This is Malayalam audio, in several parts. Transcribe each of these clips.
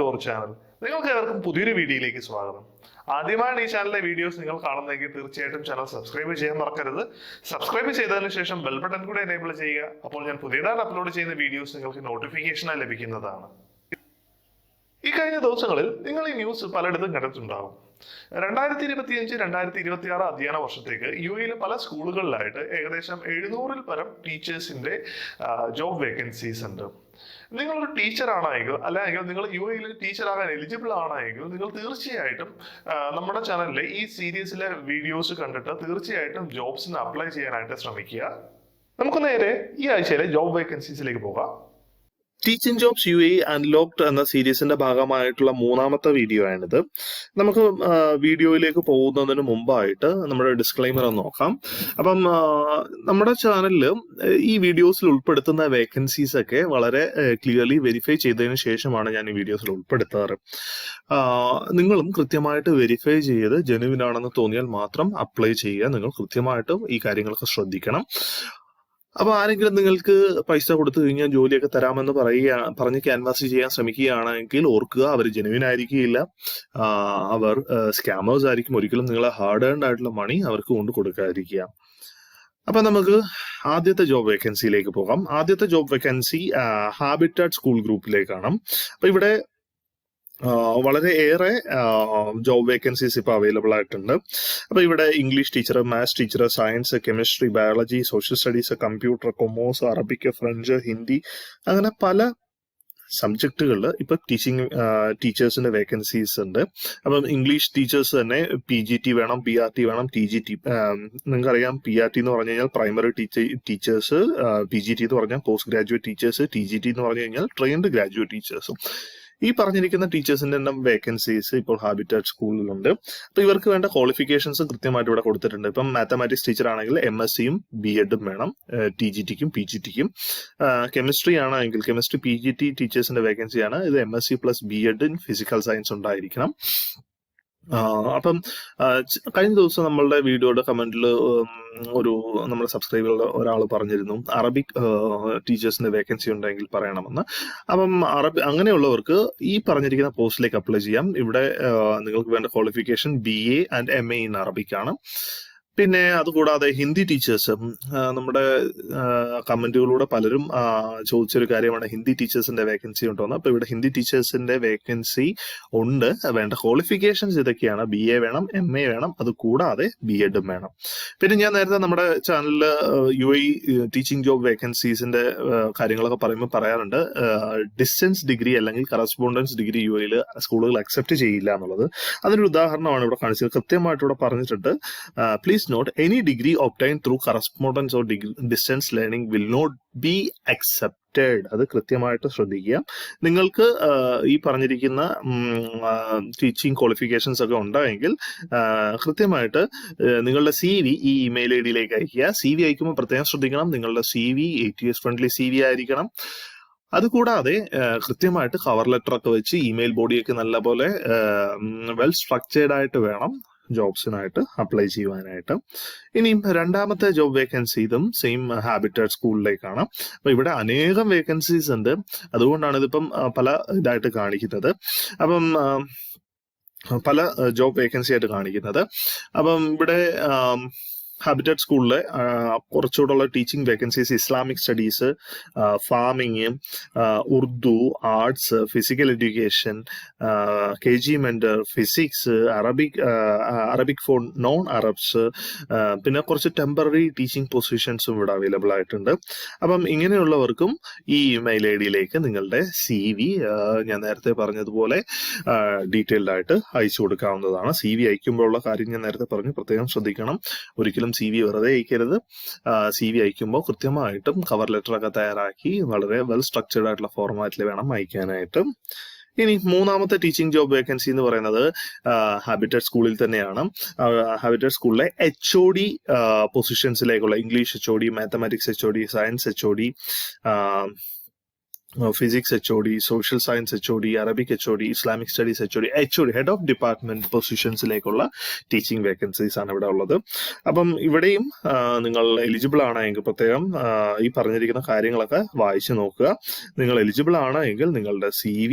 To our channel. നിങ്ങൾക്ക് ഏവർക്കും പുതിയൊരു വീഡിയോയിലേക്ക് സ്വാഗതം. ആദ്യമായാണ് ഈ ചാനലിലെ വീഡിയോസ് നിങ്ങൾ കാണുന്നതെങ്കിൽ തീർച്ചയായിട്ടും ചാനൽ സബ്സ്ക്രൈബ് ചെയ്യാൻ മറക്കരുത്. സബ്സ്ക്രൈബ് ചെയ്തതിനു ശേഷം ബെൽ ബട്ടൺ കൂടെ എനേബിൾ ചെയ്യുക. അപ്പോൾ ഞാൻ പുതിയതായി അപ്ലോഡ് ചെയ്യുന്ന വീഡിയോസ് നിങ്ങൾക്ക് നോട്ടിഫിക്കേഷനായി ലഭിക്കുന്നതാണ്. ഈ കഴിഞ്ഞ ദിവസങ്ങളിൽ നിങ്ങൾ ഈ ന്യൂസ് പലയിടത്തും കണ്ടിട്ടുണ്ടാകും. 2025-2026 അധ്യയന വർഷത്തേക്ക് യുഎയിലെ പല സ്കൂളുകളിലായിട്ട് ഏകദേശം 700-ൽ പരം ടീച്ചേഴ്സിന്റെ ജോബ് വേക്കൻസീസ് ഉണ്ട്. നിങ്ങളൊരു ടീച്ചർ ആണെങ്കിൽ അല്ലെങ്കിൽ നിങ്ങൾ യുഎയിൽ ടീച്ചർ ആകാൻ എലിജിബിൾ ആണെങ്കിൽ നിങ്ങൾ തീർച്ചയായിട്ടും നമ്മുടെ ചാനലിലെ ഈ സീരീസിലെ വീഡിയോസ് കണ്ടിട്ട് തീർച്ചയായിട്ടും ജോബ്സിന് അപ്ലൈ ചെയ്യാനായിട്ട് ശ്രമിക്കുക. നമുക്ക് നേരെ ഈ ആഴ്ചയിലെ ജോബ് വേക്കൻസീസിലേക്ക് പോകാം. ടീച്ചിങ് ജോബ്സ് UAE അൺലോക്ഡ് എന്ന സീരീസിന്റെ ഭാഗമായിട്ടുള്ള മൂന്നാമത്തെ വീഡിയോ ആണിത്. നമുക്ക് വീഡിയോയിലേക്ക് പോകുന്നതിന് മുമ്പായിട്ട് നമ്മുടെ ഡിസ്ക്ലൈമർ ഒന്ന് നോക്കാം. അപ്പം നമ്മുടെ ചാനലിൽ ഈ വീഡിയോസിൽ ഉൾപ്പെടുത്തുന്ന വേക്കൻസീസ് ഒക്കെ വളരെ ക്ലിയർലി വെരിഫൈ ചെയ്തതിന് ശേഷമാണ് ഞാൻ ഈ വീഡിയോസിൽ ഉൾപ്പെടുത്താറ്. നിങ്ങളും കൃത്യമായിട്ട് വെരിഫൈ ചെയ്ത് ജെനുവിൻ ആണെന്ന് തോന്നിയാൽ മാത്രം അപ്ലൈ ചെയ്യുക. നിങ്ങൾ കൃത്യമായിട്ടും ഈ കാര്യങ്ങളൊക്കെ ശ്രദ്ധിക്കണം. അപ്പൊ ആരെങ്കിലും നിങ്ങൾക്ക് പൈസ കൊടുത്തു കഴിഞ്ഞാൽ ജോലിയൊക്കെ തരാമെന്ന് പറഞ്ഞ് ക്യാൻവാസ് ചെയ്യാൻ ശ്രമിക്കുകയാണെങ്കിൽ ഓർക്കുക, അവർ ജെനുവിൻ ആയിരിക്കില്ല. അവർ സ്കാമേഴ്സ് ആയിരിക്കും. ഒരിക്കലും നിങ്ങളെ ഹാർഡ് ഏൺഡ് ആയിട്ടുള്ള മണി അവർക്ക് കൊണ്ട് കൊടുക്കാതിരിക്കുക. അപ്പൊ നമുക്ക് ആദ്യത്തെ ജോബ് വേക്കൻസിയിലേക്ക് പോകാം. ആദ്യത്തെ ജോബ് വേക്കൻസി ഹാബിറ്റാറ്റ് സ്കൂൾ ഗ്രൂപ്പിലേക്കാണ്. അപ്പൊ ഇവിടെ വളരെ ഏറെ ജോബ് വേക്കൻസീസ് ഇപ്പോൾ അവൈലബിൾ ആയിട്ടുണ്ട്. അപ്പോൾ ഇവിടെ English teacher, maths teacher, science, chemistry, biology, social studies, computer, commerce, Arabic, French, Hindi, അങ്ങനെ പല സബ്ജക്റ്റുകളിൽ ഇപ്പൊ ടീച്ചേഴ്സിന്റെ വേക്കൻസീസ് ഉണ്ട്. അപ്പം ഇംഗ്ലീഷ് ടീച്ചേഴ്സ് തന്നെ PGT വേണം, PRT വേണം, TGT. നിങ്ങൾക്കറിയാം PRT എന്ന് പറഞ്ഞു കഴിഞ്ഞാൽ പ്രൈമറി ടീച്ചേഴ്സ്, PGT എന്ന് പറഞ്ഞാൽ പോസ്റ്റ് ഗ്രാജുവേറ്റ് ടീച്ചേഴ്സ്, TGT എന്ന് പറഞ്ഞു കഴിഞ്ഞാൽ ട്രെയിൻഡ് ഗ്രാജുവേറ്റ് ടീച്ചേഴ്സും. ഈ പറഞ്ഞിരിക്കുന്ന ടീച്ചേഴ്സിന്റെ എണ്ണം വേക്കൻസീസ് ഇപ്പോൾ ഹാബിറ്റാറ്റ് സ്കൂളിലുണ്ട്. അപ്പൊ ഇവർക്ക് വേണ്ട ക്വാളിഫിക്കേഷൻസ് കൃത്യമായിട്ട് ഇവിടെ കൊടുത്തിട്ടുണ്ട്. ഇപ്പം മാത്തമാറ്റിക്സ് ടീച്ചർ ആണെങ്കിൽ MSCയും B.Edഉം വേണം, TGTക്കും PGTക്കും. കെമിസ്ട്രി ആണെങ്കിൽ കെമിസ്ട്രി PGT ടീച്ചേഴ്സിന്റെ വേക്കൻസിയാണ്. ഇത് MSc plus B.Ed in physical science ഉണ്ടായിരിക്കണം. അപ്പം കഴിഞ്ഞ ദിവസം നമ്മളുടെ വീഡിയോയുടെ കമന്റിൽ നമ്മുടെ സബ്സ്ക്രൈബറുടെ ഒരാൾ പറഞ്ഞിരുന്നു അറബിക് ടീച്ചേഴ്സിന്റെ വേക്കൻസി ഉണ്ടെങ്കിൽ പറയണമെന്ന്. അപ്പം അങ്ങനെയുള്ളവർക്ക് ഈ പറഞ്ഞിരിക്കുന്ന പോസ്റ്റിലേക്ക് അപ്ലൈ ചെയ്യാം. ഇവിടെ നിങ്ങൾക്ക് വേണ്ട qualification BA and MA in Arabic ആണ്. പിന്നെ അതുകൂടാതെ ഹിന്ദി ടീച്ചേഴ്സ്, നമ്മുടെ കമന്റുകളിലൂടെ പലരും ചോദിച്ചൊരു കാര്യമാണ് ഹിന്ദി ടീച്ചേഴ്സിന്റെ വേക്കൻസി ഉണ്ടോന്ന്. അപ്പൊ ഇവിടെ ഹിന്ദി ടീച്ചേഴ്സിന്റെ വേക്കൻസി ഉണ്ട്. വേണ്ട ക്വാളിഫിക്കേഷൻസ് ഇതൊക്കെയാണ്. BA വേണം, MA വേണം, അത് കൂടാതെ B.Edഉം വേണം. പിന്നെ ഞാൻ നേരത്തെ നമ്മുടെ ചാനലിൽ UAE ടീച്ചിങ് ജോബ് വേക്കൻസീസിന്റെ കാര്യങ്ങളൊക്കെ പറയുമ്പോൾ പറയാറുണ്ട് ഡിസ്റ്റൻസ് ഡിഗ്രി അല്ലെങ്കിൽ കറസ്പോണ്ടൻസ് ഡിഗ്രി UAEയിൽ സ്കൂളുകൾ അക്സെപ്റ്റ് ചെയ്യില്ല എന്നുള്ളത്. അതിനൊരു ഉദാഹരണമാണ് ഇവിടെ കാണിച്ചത്. കൃത്യമായിട്ട് ഇവിടെ പറഞ്ഞിട്ടുണ്ട്, please note any degree obtained through correspondence or distance learning will not be accepted. അത് കൃത്യമായിട്ട് ശ്രദ്ധിക്കുക. നിങ്ങൾക്ക് ഈ പറഞ്ഞിരിക്കുന്ന ടീച്ചിങ് ക്വാളിഫിക്കേഷൻസ് ഒക്കെ ഉണ്ടായെങ്കിൽ കൃത്യമായിട്ട് നിങ്ങളുടെ CV ഈ ഇമെയിൽ IDയിലേക്ക് അയക്കുക. CV അയക്കുമ്പോൾ പ്രത്യേകം ശ്രദ്ധിക്കണം, നിങ്ങളുടെ CV ATS ഫ്രണ്ട്ലി CV ആയിരിക്കണം. അതുകൂടാതെ കൃത്യമായിട്ട് കവർ ലെറ്റർ ഒക്കെ വെച്ച് ഇമെയിൽ ബോഡിയൊക്കെ നല്ലപോലെ വെൽ സ്ട്രക്ചേർഡ് ആയിട്ട് വേണം ജോബ്സിനായിട്ട് അപ്ലൈ ചെയ്യുവാനായിട്ട്. ഇനിയും രണ്ടാമത്തെ ജോബ് വേക്കൻസി ഇതും സെയിം ഹാബിറ്റാറ്റ് സ്കൂളിലേക്കാണ്. അപ്പൊ ഇവിടെ അനേകം വേക്കൻസീസ് ഉണ്ട്, അതുകൊണ്ടാണ് ഇതിപ്പം പല ഇതായിട്ട് കാണിക്കുന്നത്. അപ്പം പല ജോബ് വേക്കൻസി ആയിട്ട് കാണിക്കുന്നത്. അപ്പം ഇവിടെ ഹാബിറ്റാറ്റ് സ്കൂളിലെ കുറച്ചുകൂടെയുള്ള teaching vacancies Islamic studies, farming, Urdu, arts, physical education, KG mentor, physics, Arabic for non Arabs, പിന്നെ കുറച്ച് ടെമ്പററി ടീച്ചിങ് പൊസിഷൻസും ഇവിടെ അവൈലബിൾ ആയിട്ടുണ്ട്. അപ്പം ഇങ്ങനെയുള്ളവർക്കും ഈ ഇമെയിൽ IDയിലേക്ക് നിങ്ങളുടെ CV ഞാൻ നേരത്തെ പറഞ്ഞതുപോലെ ഡീറ്റെയിൽഡ് ആയിട്ട് അയച്ചു കൊടുക്കാവുന്നതാണ്. CV അയക്കുമ്പോഴുള്ള കാര്യം ഞാൻ നേരത്തെ പറഞ്ഞു, പ്രത്യേകം ശ്രദ്ധിക്കണം. ഒരിക്കലും CV വെറുതെ അയക്കരുത്. CV അയക്കുമ്പോൾ കൃത്യമായിട്ടും കവർ ലെറ്റർ ഒക്കെ തയ്യാറാക്കി വളരെ വെൽ സ്ട്രക്ചേർഡ് ആയിട്ടുള്ള ഫോർമാറ്റിൽ വേണം അയക്കാനായിട്ട്. ഇനി മൂന്നാമത്തെ ടീച്ചിങ് ജോബ് വേക്കൻസി എന്ന് പറയുന്നത് ഹാബിറ്റാറ്റ് സ്കൂളിൽ തന്നെയാണ്. ഹാബിറ്റാറ്റ് സ്കൂളിലെ HOD പൊസിഷൻസിലേക്കുള്ള English HOD, mathematics HOD, science HOD, physics HOD, social science HOD, Arabic HOD, Islamic studies HOD, head of department പൊസിഷൻസിലേക്കുള്ള ടീച്ചിങ് വേക്കൻസീസ് ആണ് ഇവിടെ ഉള്ളത്. അപ്പം ഇവിടെയും നിങ്ങൾ എലിജിബിൾ ആണ് എങ്കിൽ പ്രത്യേകം ഈ പറഞ്ഞിരിക്കുന്ന കാര്യങ്ങളൊക്കെ വായിച്ചു നോക്കുക. നിങ്ങൾ എലിജിബിൾ ആണ് എങ്കിൽ നിങ്ങളുടെ CV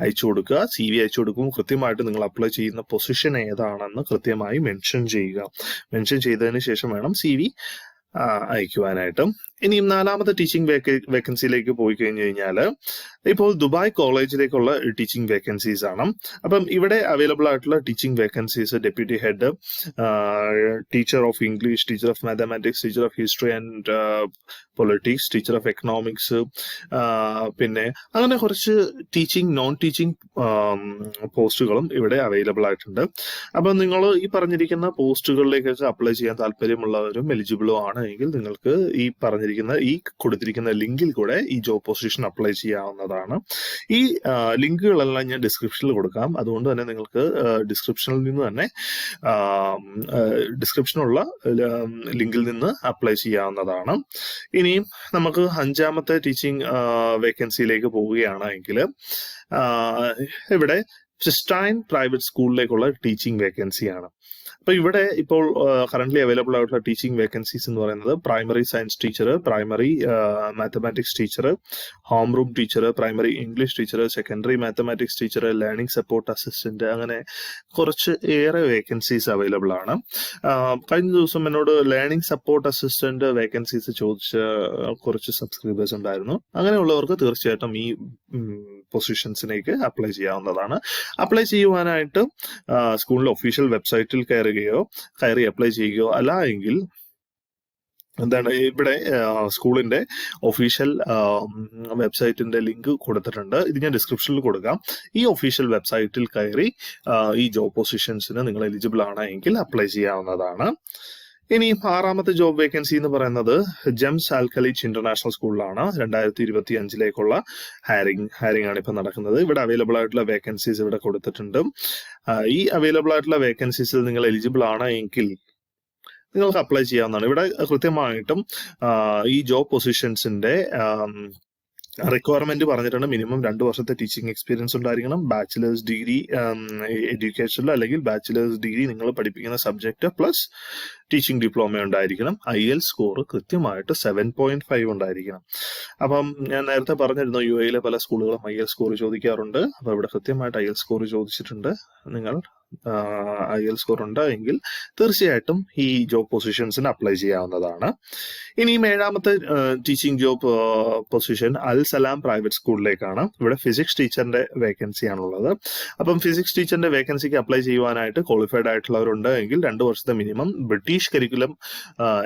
അയച്ചു കൊടുക്കുക. CV അയച്ചു കൊടുക്കുമ്പോൾ കൃത്യമായിട്ട് നിങ്ങൾ അപ്ലൈ ചെയ്യുന്ന പൊസിഷൻ ഏതാണെന്ന് കൃത്യമായി മെൻഷൻ ചെയ്യുക. മെൻഷൻ ചെയ്തതിന് ശേഷം വേണം CV അയക്കുവാനായിട്ട്. ഇനിയും 4ാമത്തെ ടീച്ചിങ് വേക്കൻസിയിലേക്ക് പോയി കഴിഞ്ഞു കഴിഞ്ഞാൽ ഇപ്പോൾ ദുബായ് കോളേജിലേക്കുള്ള ടീച്ചിങ് വേക്കൻസീസ് ആണ്. അപ്പം ഇവിടെ അവൈലബിൾ ആയിട്ടുള്ള teaching vacancies deputy head, teacher of English, teacher of mathematics, teacher of history and politics, teacher of economics, പിന്നെ അങ്ങനെ കുറച്ച് ടീച്ചിങ് നോൺ ടീച്ചിങ് പോസ്റ്റുകളും ഇവിടെ അവൈലബിൾ ആയിട്ടുണ്ട്. അപ്പം നിങ്ങൾ ഈ പറഞ്ഞിരിക്കുന്ന പോസ്റ്റുകളിലേക്കൊക്കെ അപ്ലൈ ചെയ്യാൻ താല്പര്യമുള്ളവരും എലിജിബിളും ആണ് എങ്കിൽ നിങ്ങൾക്ക് ഈ കൊടുത്തിരിക്കുന്ന ലിങ്കിൽ കൂടെ ഈ ജോബ് പൊസിഷൻ അപ്ലൈ ചെയ്യാവുന്നതാണ്. ഈ ലിങ്കുകളെല്ലാം ഞാൻ ഡിസ്ക്രിപ്ഷനിൽ കൊടുക്കാം. അതുകൊണ്ട് തന്നെ നിങ്ങൾക്ക് ഡിസ്ക്രിപ്ഷനിൽ നിന്ന് തന്നെ ഡിസ്ക്രിപ്ഷനുള്ള ലിങ്കിൽ നിന്ന് അപ്ലൈ ചെയ്യാവുന്നതാണ്. ഇനിയും നമുക്ക് 5ാമത്തെ ടീച്ചിങ് വേക്കൻസിയിലേക്ക് പോവുകയാണെങ്കിൽ ഇവിടെ സിസ്റ്റൈൻ പ്രൈവറ്റ് സ്കൂളിലേക്കുള്ള ടീച്ചിങ് വേക്കൻസിയാണ്. അപ്പൊ ഇവിടെ ഇപ്പോൾ കറന്റ്ലി അവൈലബിൾ ആയിട്ടുള്ള ടീച്ചിങ് വേക്കൻസീസ് എന്ന് പറയുന്നത് primary science teacher, primary mathematics teacher, home room teacher, primary English teacher, secondary mathematics teacher, learning support assistant, അങ്ങനെ കുറച്ച് ഏറെ വേക്കൻസീസ് അവൈലബിൾ ആണ്. കഴിഞ്ഞ ദിവസം എന്നോട് ലേണിംഗ് സപ്പോർട്ട് അസിസ്റ്റന്റ് വേക്കൻസീസ് ചോദിച്ച കുറച്ച് സബ്സ്ക്രൈബേഴ്സ് ഉണ്ടായിരുന്നു. അങ്ങനെയുള്ളവർക്ക് തീർച്ചയായിട്ടും ഈ പൊസിഷൻസിലേക്ക് അപ്ലൈ ചെയ്യാവുന്നതാണ്. അപ്ലൈ ചെയ്യുവാനായിട്ട് സ്കൂളിന്റെ ഒഫീഷ്യൽ വെബ്സൈറ്റിൽ കയറി അപ്ലൈ ചെയ്യുകയോ അല്ല എങ്കിൽ ഇവിടെ സ്കൂളിന്റെ ഒഫീഷ്യൽ വെബ്സൈറ്റിന്റെ ലിങ്ക് കൊടുത്തിട്ടുണ്ട്. ഇത് ഞാൻ ഡിസ്ക്രിപ്ഷനിൽ കൊടുക്കാം. ഈ ഒഫീഷ്യൽ വെബ്സൈറ്റിൽ കയറി ഈ ജോബ് പൊസിഷൻസിന് നിങ്ങൾ എലിജിബിൾ ആണ് എങ്കിൽ അപ്ലൈ ചെയ്യാവുന്നതാണ്. ഇനി 6ാമത്തെ ജോബ് വേക്കൻസി എന്ന് പറയുന്നത് ജെംസ് ആൽക്കലിച്ച് ഇന്റർനാഷണൽ സ്കൂളിലാണ്. 2025ലേക്കുള്ള ഹയറിംഗ് ആണ് ഇപ്പൊ നടക്കുന്നത്. ഇവിടെ അവൈലബിൾ ആയിട്ടുള്ള വേക്കൻസീസ് ഇവിടെ കൊടുത്തിട്ടുണ്ട്. ഈ അവൈലബിൾ ആയിട്ടുള്ള വേക്കൻസീസിൽ നിങ്ങൾ എലിജിബിൾ ആണ് എങ്കിൽ നിങ്ങൾക്ക് അപ്ലൈ ചെയ്യാവുന്നതാണ്. ഇവിടെ കൃത്യമായിട്ടും ഈ ജോബ് പൊസിഷൻസിന്റെ റിക്വയർമെന്റ് പറഞ്ഞിട്ടുണ്ട്. മിനിമം 2 വർഷത്തെ ടീച്ചിങ് എക്സ്പീരിയൻസ് ഉണ്ടായിരിക്കണം. ബാച്ചിലേഴ്സ് ഡിഗ്രി എഡ്യൂക്കേഷനിൽ അല്ലെങ്കിൽ ബാച്ചിലേഴ്സ് ഡിഗ്രി നിങ്ങൾ പഠിപ്പിക്കുന്ന സബ്ജക്ട് പ്ലസ് ടീച്ചിങ് ഡിപ്ലോമ ഉണ്ടായിരിക്കണം. IELTS സ്കോർ കൃത്യമായിട്ട് 7.5 ഉണ്ടായിരിക്കണം. അപ്പം ഞാൻ നേരത്തെ പറഞ്ഞിരുന്നു UAE പല സ്കൂളുകളും IELTS സ്കോർ ചോദിക്കാറുണ്ട്. അപ്പൊ ഇവിടെ കൃത്യമായിട്ട് IELTS സ്കോർ ചോദിച്ചിട്ടുണ്ട്. നിങ്ങൾ IELTS സ്കോർ ഉണ്ട് എങ്കിൽ തീർച്ചയായിട്ടും ഈ ജോബ് പൊസിഷൻസിന് അപ്ലൈ ചെയ്യാവുന്നതാണ്. ഇനിയും 7ാമത്തെ ടീച്ചിങ് ജോബ് പൊസിഷൻ അൽ സലാം പ്രൈവറ്റ് സ്കൂളിലേക്കാണ്. ഇവിടെ ഫിസിക്സ് ടീച്ചറിന്റെ വേക്കൻസി ആണുള്ളത്. അപ്പം ഫിസിക്സ് ടീച്ചറിന്റെ വേക്കൻസിക്ക് അപ്ലൈ ചെയ്യുവാനായിട്ട് ക്വാളിഫൈഡ് ആയിട്ടുള്ളവരുണ്ട് എങ്കിൽ 2 വർഷത്തെ മിനിമം ബ്രിട്ടീഷ് കരിക്കുലം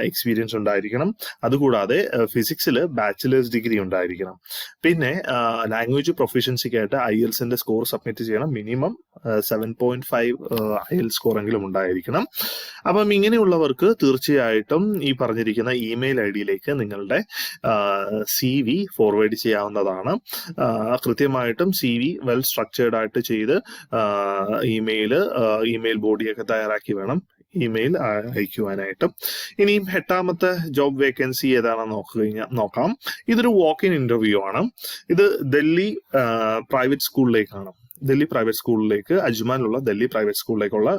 എക്സ്പീരിയൻസ് ഉണ്ടായിരിക്കണം. അതുകൂടാതെ ഫിസിക്സിൽ ബാച്ചിലേഴ്സ് ഡിഗ്രി ഉണ്ടായിരിക്കണം. പിന്നെ ലാംഗ്വേജ് പ്രൊഫിഷ്യൻസിക്കായിട്ട് IELTSന്റെ സ്കോർ സബ്മിറ്റ് ചെയ്യണം. മിനിമം 7.5 IELTS സ്കോർ എങ്കിലും ഉണ്ടായിരിക്കണം. അപ്പം ഇങ്ങനെയുള്ളവർക്ക് തീർച്ചയായിട്ടും ഈ പറഞ്ഞിരിക്കുന്ന ഇമെയിൽ ഐഡിയിലേക്ക് നിങ്ങളുടെ CV ഫോർവേഡ് ചെയ്യാവുന്നതാണ്. കൃത്യമായിട്ടും CV വെൽ സ്ട്രക്ചേർഡ് ആയിട്ട് ചെയ്ത് ഇമെയിൽ ബോഡിയൊക്കെ തയ്യാറാക്കി വേണം ഇമെയിൽ അയക്കുവാനായിട്ട്. ഇനിയും 8ാമത്തെ ജോബ് വേക്കൻസി ഏതാണെന്ന് നോക്കാം. ഇതൊരു വാക്ക് ഇൻ ഇന്റർവ്യൂ ആണ്. ഇത് ഡൽഹി പ്രൈവറ്റ് സ്കൂളിലേക്കാണ്. ഡൽഹി പ്രൈവറ്റ് സ്കൂളിലേക്ക്, അജ്മാനിലുള്ള ഡൽഹി പ്രൈവറ്റ് സ്കൂളിലേക്കുള്ള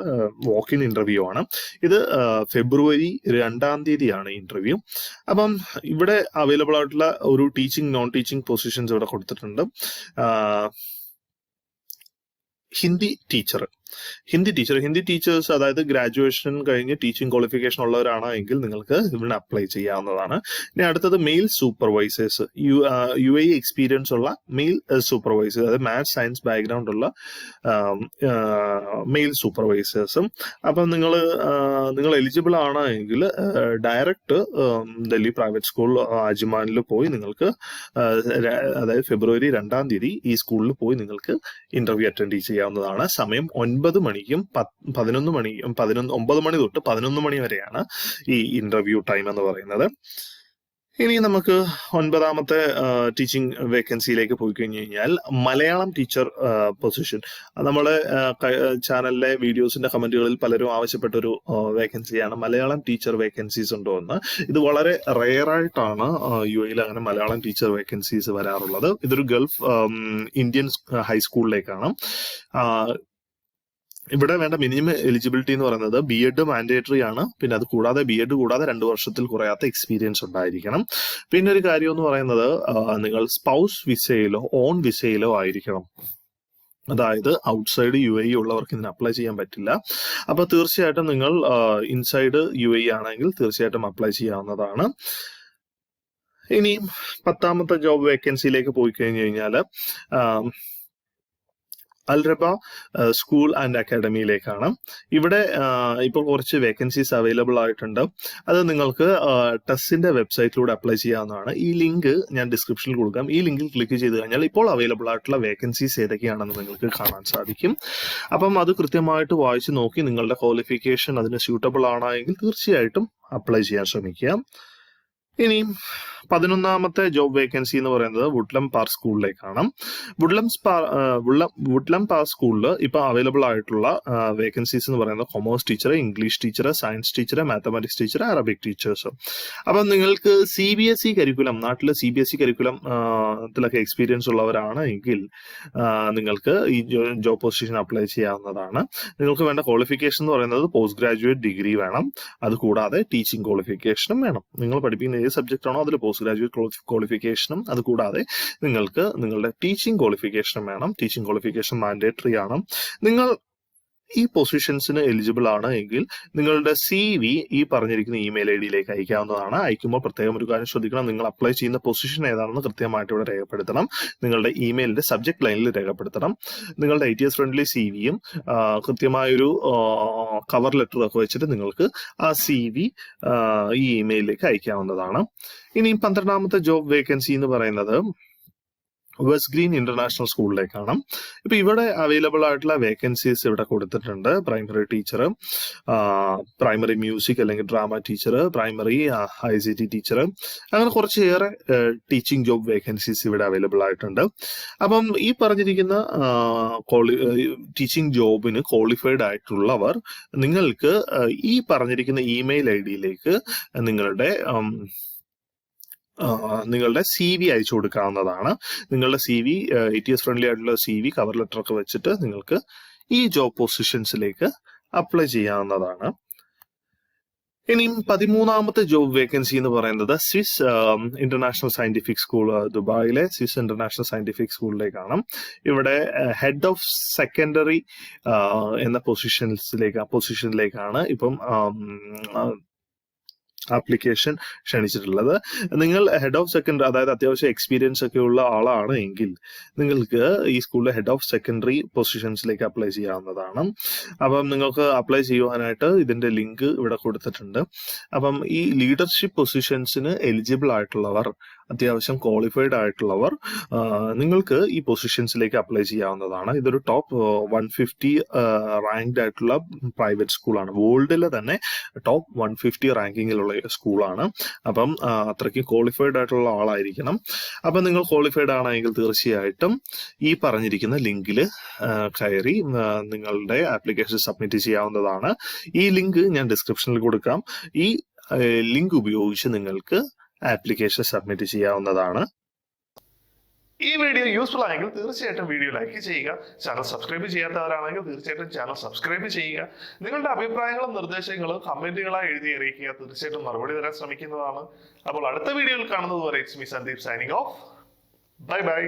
വാക്ക് ഇൻ ഇന്റർവ്യൂ ആണ്. ഇത് ഫെബ്രുവരി 2-ാം തീയതിയാണ് ഇന്റർവ്യൂ. അപ്പം ഇവിടെ അവൈലബിൾ ആയിട്ടുള്ള ഒരു ടീച്ചിങ് നോൺ ടീച്ചിങ് പൊസിഷൻസ് ഇവിടെ കൊടുത്തിട്ടുണ്ട്. ഹിന്ദി ടീച്ചേഴ്സ്, അതായത് ഗ്രാജുവേഷൻ കഴിഞ്ഞ് ടീച്ചിങ് ക്വാളിഫിക്കേഷൻ ഉള്ളവരാണ് എങ്കിൽ നിങ്ങൾക്ക് ഇവിടെ അപ്ലൈ ചെയ്യാവുന്നതാണ്. ഇനി അടുത്തത് മെയിൽ സൂപ്പർവൈസേഴ്സ്, UAE എക്സ്പീരിയൻസ് ഉള്ള മെയിൽ സൂപ്പർവൈസേഴ്സ്, അതായത് മാത്സ് സയൻസ് ബാക്ക്ഗ്രൗണ്ട് ഉള്ള മെയിൽ സൂപ്പർവൈസേഴ്സും. അപ്പം നിങ്ങൾ എലിജിബിൾ ആണ് എങ്കിൽ ഡയറക്റ്റ് ഡൽഹി പ്രൈവറ്റ് സ്കൂൾ അജ്മാനിൽ പോയി നിങ്ങൾക്ക്, അതായത് ഫെബ്രുവരി 2-ാം തീയതി ഈ സ്കൂളിൽ പോയി നിങ്ങൾക്ക് ഇന്റർവ്യൂ അറ്റൻഡ് ചെയ്യാവുന്നതാണ്. സമയം 9 മണിക്കും 11 മണിക്കും 9 മണി തൊട്ട് 11 മണി വരെയാണ് ഈ ഇന്റർവ്യൂ ടൈം എന്ന് പറയുന്നത്. ഇനി നമുക്ക് 9ാമത്തെ ടീച്ചിങ് വേക്കൻസിയിലേക്ക് പോയി കഴിഞ്ഞു കഴിഞ്ഞാൽ മലയാളം ടീച്ചർ പൊസിഷൻ. നമ്മുടെ ചാനലിലെ വീഡിയോസിന്റെ കമന്റുകളിൽ പലരും ആവശ്യപ്പെട്ട ഒരു വേക്കൻസിയാണ് മലയാളം ടീച്ചർ വേക്കൻസീസ് ഉണ്ടോ എന്ന്. ഇത് വളരെ റെയർ ആയിട്ടാണ് UAE അങ്ങനെ മലയാളം ടീച്ചർ വേക്കൻസീസ് വരാറുള്ളത്. ഇതൊരു ഗൾഫ് ഇന്ത്യൻ ഹൈസ്കൂളിലേക്കാണ്. ഇവിടെ വേണ്ട മിനിമം എലിജിബിലിറ്റി എന്ന് പറയുന്നത് BEd മാൻഡേറ്ററി ആണ്. പിന്നെ അത് കൂടാതെ BEd കൂടാതെ 2 വർഷത്തിൽ കുറയാത്ത എക്സ്പീരിയൻസ് ഉണ്ടായിരിക്കണം. പിന്നെ ഒരു കാര്യം എന്ന് പറയുന്നത് നിങ്ങൾ സ്പൗസ് വിസയിലോ ഓൺ വിസയിലോ ആയിരിക്കണം. അതായത് ഔട്ട്സൈഡ് UAE ഉള്ളവർക്ക് ഇതിന് അപ്ലൈ ചെയ്യാൻ പറ്റില്ല. അപ്പൊ തീർച്ചയായിട്ടും നിങ്ങൾ ഇൻസൈഡ് UAE ആണെങ്കിൽ തീർച്ചയായിട്ടും അപ്ലൈ ചെയ്യാവുന്നതാണ്. ഇനി 10ാമത്തെ ജോബ് വേക്കൻസിയിലേക്ക് പോയി കഴിഞ്ഞു കഴിഞ്ഞാൽ അൽറബ സ്കൂൾ ആൻഡ് അക്കാഡമിയിലേക്കാണ്. ഇവിടെ ഇപ്പോൾ കുറച്ച് വേക്കൻസീസ് അവൈലബിൾ ആയിട്ടുണ്ട്. അത് നിങ്ങൾക്ക് ടെസ്സിന്റെ വെബ്സൈറ്റിലൂടെ അപ്ലൈ ചെയ്യാവുന്നതാണ്. ഈ ലിങ്ക് ഞാൻ ഡിസ്ക്രിപ്ഷനിൽ കൊടുക്കാം. ഈ ലിങ്കിൽ ക്ലിക്ക് ചെയ്ത് കഴിഞ്ഞാൽ ഇപ്പോൾ അവൈലബിൾ ആയിട്ടുള്ള വേക്കൻസീസ് ഏതൊക്കെയാണെന്ന് നിങ്ങൾക്ക് കാണാൻ സാധിക്കും. അപ്പം അത് കൃത്യമായിട്ട് വായിച്ച് നോക്കി നിങ്ങളുടെ ക്വാളിഫിക്കേഷൻ അതിന് സ്യൂട്ടബിൾ ആണെങ്കിൽ തീർച്ചയായിട്ടും അപ്ലൈ ചെയ്യാൻ ശ്രമിക്കുക. ഇനി 11ാമത്തെ ജോബ് വേക്കൻസി എന്ന് പറയുന്നത് വുഡ്ലം പാർക്ക് സ്കൂളിലേക്കാണ്. വുഡ്ലം പാർക്ക് സ്കൂളിൽ ഇപ്പൊ അവൈലബിൾ ആയിട്ടുള്ള വേക്കൻസീസ് എന്ന് പറയുന്നത് commerce teacher, English teacher, science teacher, mathematics teacher, Arabic teachers. അപ്പം നിങ്ങൾക്ക് CBSE കരിക്കുലം, നാട്ടിലെ CBSE കരിക്കുലം ത്തിലൊക്കെ എക്സ്പീരിയൻസ് ഉള്ളവരാണ് എങ്കിൽ നിങ്ങൾക്ക് ഈ ജോബ് പൊസിഷൻ അപ്ലൈ ചെയ്യാവുന്നതാണ്. നിങ്ങൾക്ക് വേണ്ട ക്വാളിഫിക്കേഷൻ എന്ന് പറയുന്നത് പോസ്റ്റ് ഗ്രാജുവേറ്റ് ഡിഗ്രി വേണം. അതുകൂടാതെ ടീച്ചിങ് ക്വാളിഫിക്കേഷനും വേണം. നിങ്ങൾ പഠിപ്പിക്കുന്ന ഏത് സബ്ജക്റ്റ് ആണോ അതിൽ പോസ്റ്റ് ഗ്രാജുവേറ്റ് ക്വാളിഫിക്കേഷനും അതുകൂടാതെ നിങ്ങൾക്ക് നിങ്ങളുടെ ടീച്ചിങ് ക്വാളിഫിക്കേഷനും വേണം. ടീച്ചിങ് ക്വാളിഫിക്കേഷൻ മാൻഡേറ്ററി ആണ്. നിങ്ങൾ ഈ പൊസിഷൻസിന് എലിജിബിൾ ആണ് എങ്കിൽ നിങ്ങളുടെ CV ഈ പറഞ്ഞിരിക്കുന്ന ഇമെയിൽ IDയിലേക്ക് അയക്കാവുന്നതാണ്. അയക്കുമ്പോൾ പ്രത്യേകം ഒരു കാര്യം ശ്രദ്ധിക്കണം. നിങ്ങൾ അപ്ലൈ ചെയ്യുന്ന പൊസിഷൻ ഏതാണെന്ന് കൃത്യമായിട്ട് ഇവിടെ രേഖപ്പെടുത്തണം. നിങ്ങളുടെ ഇമെയിലിന്റെ സബ്ജക്ട് ലൈനിൽ രേഖപ്പെടുത്തണം. നിങ്ങളുടെ ITS ഫ്രണ്ട്ലി CVയും കൃത്യമായൊരു കവർ ലെറ്റർ ഒക്കെ വെച്ചിട്ട് നിങ്ങൾക്ക് ആ CV ഈ ഇമെയിലിലേക്ക് അയക്കാവുന്നതാണ്. ഇനി 12ാമത്തെ ജോബ് വേക്കൻസി എന്ന് പറയുന്നത് വെസ്റ്റ് ഗ്രീൻ ഇന്റർനാഷണൽ സ്കൂളിലേക്കാണ്. ഇപ്പൊ ഇവിടെ അവൈലബിൾ ആയിട്ടുള്ള വേക്കൻസീസ് ഇവിടെ കൊടുത്തിട്ടുണ്ട്. പ്രൈമറി ടീച്ചർ, പ്രൈമറി മ്യൂസിക് അല്ലെങ്കിൽ drama teacher, primary ICT teacher, അങ്ങനെ കുറച്ചേറെ ടീച്ചിങ് ജോബ് വേക്കൻസീസ് ഇവിടെ അവൈലബിൾ ആയിട്ടുണ്ട്. അപ്പം ഈ പറഞ്ഞിരിക്കുന്ന ടീച്ചിങ് ജോബിന് ക്വാളിഫൈഡ് ആയിട്ടുള്ളവർ നിങ്ങൾക്ക് ഈ പറഞ്ഞിരിക്കുന്ന ഇമെയിൽ IDയിലേക്ക് നിങ്ങളുടെ CV അയച്ചു കൊടുക്കാവുന്നതാണ്. നിങ്ങളുടെ CV ITS ഫ്രണ്ട്ലി ആയിട്ടുള്ള CV കവർ ലെറ്റർ ഒക്കെ വെച്ചിട്ട് നിങ്ങൾക്ക് ഈ ജോബ് പൊസിഷൻസിലേക്ക് അപ്ലൈ ചെയ്യാവുന്നതാണ്. ഇനി 13ാമത്തെ ജോബ് വേക്കൻസി എന്ന് പറയുന്നത് സ്വിസ് ഇന്റർനാഷണൽ സയന്റിഫിക് സ്കൂൾ, ദുബായിലെ സ്വിസ് ഇന്റർനാഷണൽ സയന്റിഫിക് സ്കൂളിലേക്കാണ്. ഇവിടെ ഹെഡ് ഓഫ് സെക്കൻഡറി എന്ന പൊസിഷനിലേക്കാണ് ഇപ്പം ആപ്ലിക്കേഷൻ ക്ഷണിച്ചിട്ടുള്ളത്. നിങ്ങൾ ഹെഡ് ഓഫ് സെക്കൻഡറി, അതായത് അത്യാവശ്യം എക്സ്പീരിയൻസ് ഒക്കെ ഉള്ള ആളാണ് എങ്കിൽ നിങ്ങൾക്ക് ഈ സ്കൂളിലെ ഹെഡ് ഓഫ് സെക്കൻഡറി പൊസിഷൻസിലേക്ക് അപ്ലൈ ചെയ്യാവുന്നതാണ്. അപ്പം നിങ്ങൾക്ക് അപ്ലൈ ചെയ്യുവാനായിട്ട് ഇതിന്റെ ലിങ്ക് ഇവിടെ കൊടുത്തിട്ടുണ്ട്. അപ്പം ഈ ലീഡർഷിപ്പ് പൊസിഷൻസിന് എലിജിബിൾ ആയിട്ടുള്ളവർ, അത്യാവശ്യം ക്വാളിഫൈഡ് ആയിട്ടുള്ളവർ നിങ്ങൾക്ക് ഈ പൊസിഷൻസിലേക്ക് അപ്ലൈ ചെയ്യാവുന്നതാണ്. ഇതൊരു ടോപ്പ് 150 റാങ്ക്ഡ് ആയിട്ടുള്ള പ്രൈവറ്റ് സ്കൂളാണ്. വേൾഡിലെ തന്നെ ടോപ്പ് 150 റാങ്കിങ്ങിലുള്ള സ്കൂളാണ്. അപ്പം അത്രയ്ക്ക് ക്വാളിഫൈഡ് ആയിട്ടുള്ള ആളായിരിക്കണം. അപ്പം നിങ്ങൾ ക്വാളിഫൈഡ് ആണെങ്കിൽ തീർച്ചയായിട്ടും ഈ പറഞ്ഞിരിക്കുന്ന ലിങ്കിൽ കയറി നിങ്ങളുടെ ആപ്ലിക്കേഷൻ സബ്മിറ്റ് ചെയ്യാവുന്നതാണ്. ഈ ലിങ്ക് ഞാൻ ഡിസ്ക്രിപ്ഷനിൽ കൊടുക്കാം. ഈ ലിങ്ക് ഉപയോഗിച്ച് നിങ്ങൾക്ക് ആപ്ലിക്കേഷൻ സബ്മിറ്റ് ചെയ്യാവുന്നതാണ്. ഈ വീഡിയോ യൂസ്ഫുൾ ആയെങ്കിൽ തീർച്ചയായിട്ടും വീഡിയോ ലൈക്ക് ചെയ്യുക. ചാനൽ സബ്സ്ക്രൈബ് ചെയ്യാത്തവരാണെങ്കിൽ തീർച്ചയായിട്ടും ചാനൽ സബ്സ്ക്രൈബ് ചെയ്യുക. നിങ്ങളുടെ അഭിപ്രായങ്ങളും നിർദ്ദേശങ്ങളും കമന്റുകളായി എഴുതി അറിയിക്കുക. തീർച്ചയായിട്ടും മറുപടി തരാൻ ശ്രമിക്കുന്നതാണ്. അപ്പോൾ അടുത്ത വീഡിയോയിൽ കാണുന്നത് വരെ it's me Sandeep signing off. Bye bye.